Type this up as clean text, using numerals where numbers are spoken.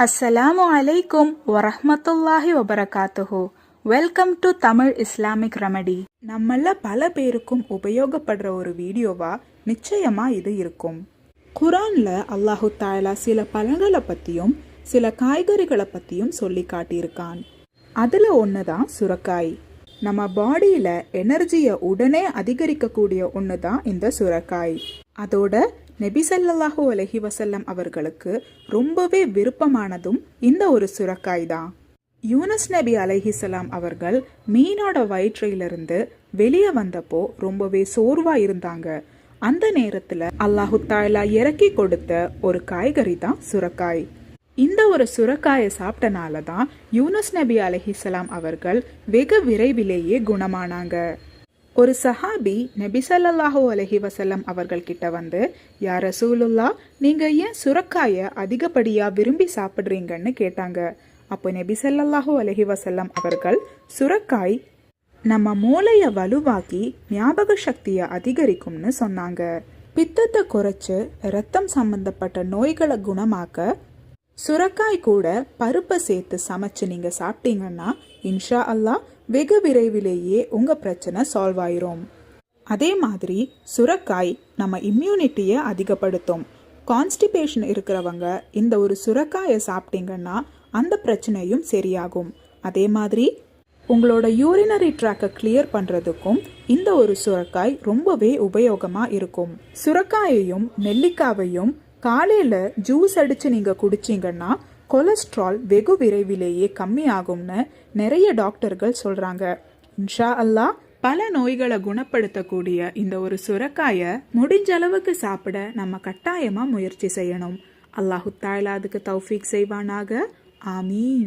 அஸ்ஸலாமு அலைக்கும் வரஹ்மத்துல்லாஹி வபரகாத்துஹு. Welcome to Tamil Islamic remedy. நம்மள பல பேருக்கும் உபயோகப்படுற ஒரு வீடியோவா நிச்சயமா இது இருக்கும். குரான்ல அல்லாஹு தாலா சில பழங்களை பத்தியும் சில காய்கறிகளை பத்தியும் சொல்லி காட்டியிருக்கான். அதுல ஒண்ணுதான் சுரக்காய். நம்ம பாடியில எனர்ஜியை உடனே அதிகரிக்கக்கூடிய ஒண்ணுதான் இந்த சுரக்காய். அதோட நபி ஸல்லல்லாஹு அலைஹி வஸல்லம் அவர்களுக்கு ரொம்பவே விருப்பமானதும் இந்த ஒரு சுரக்காய் தான். யூனுஸ் நபி அலைஹிஸ்ஸலாம் அவர்கள் மீனோட வயிற்றிலிருந்து வெளியே வந்தப்போ ரொம்பவே சோர்வா இருந்தாங்க. அந்த நேரத்துல அல்லாஹு தாலா இறக்கி கொடுத்த ஒரு காய்கறி தான் சுரக்காய். இந்த ஒரு சுரக்காயை சாப்பிட்டனால தான் யூனுஸ் நபி அலைஹிஸ்ஸலாம் அவர்கள் வெகு விரைவிலேயே குணமானாங்க. ஒரு சஹாபி நபி ஸல்லல்லாஹு அலைஹி வஸல்லம் அவர்கள் கிட்ட வந்து, யா ரசூலுல்லாஹ், நீங்க ஏன் சுரக்காயை அதிகப்படியா விரும்பி சாப்பிட்றீங்கன்னு கேட்டாங்க. அப்போ நபி ஸல்லல்லாஹு அலைஹி வஸல்லம் அவர்கள், சுரக்காய் நம்ம மூளையை வலுவாக்கி ஞாபக சக்தியை அதிகரிக்கும்னு சொன்னாங்க. பித்தத்தை குறைச்சு இரத்தம் சம்பந்தப்பட்ட நோய்களை குணமாக்க சுரக்காய் கூட பருப்பை சேர்த்து சமைச்சு நீங்க சாப்பிட்டீங்கன்னா இன்ஷா அல்லாஹ் வெகு விரைவிலேயே உங்க பிரச்சனை சால்வ் ஆயிரும். அதே மாதிரி சுரக்காய் நம்ம இம்யூனிட்டியை அதிகப்படுத்தும். கான்ஸ்டிபேஷன் இருக்கிறவங்க இந்த ஒரு சுரக்காயை சாப்பிட்டீங்கன்னா அந்த பிரச்சனையும் சரியாகும். அதே மாதிரி உங்களோட யூரினரி ட்ராக்கை கிளியர் பண்றதுக்கும் இந்த ஒரு சுரக்காய் ரொம்பவே உபயோகமா இருக்கும். சுரக்காயையும் நெல்லிக்காவையும் காலையில ஜூஸ் அடிச்சு நீங்க குடிச்சீங்கன்னா கொலஸ்ட்ரால் வெகு விரைவிலேயே கம்மி ஆகும்னு நிறைய டாக்டர்கள் சொல்றாங்க. இன்ஷா அல்லாஹ் பல நோய்களை குணப்படுத்தக்கூடிய இந்த ஒரு சுரக்காயை முடிஞ்ச அளவுக்கு சாப்பிட நம்ம கட்டாயமா முயற்சி செய்யணும். அல்லாஹு தஆலா அதுக்கு தௌஃபீக் செய்வானாக. ஆமீன்.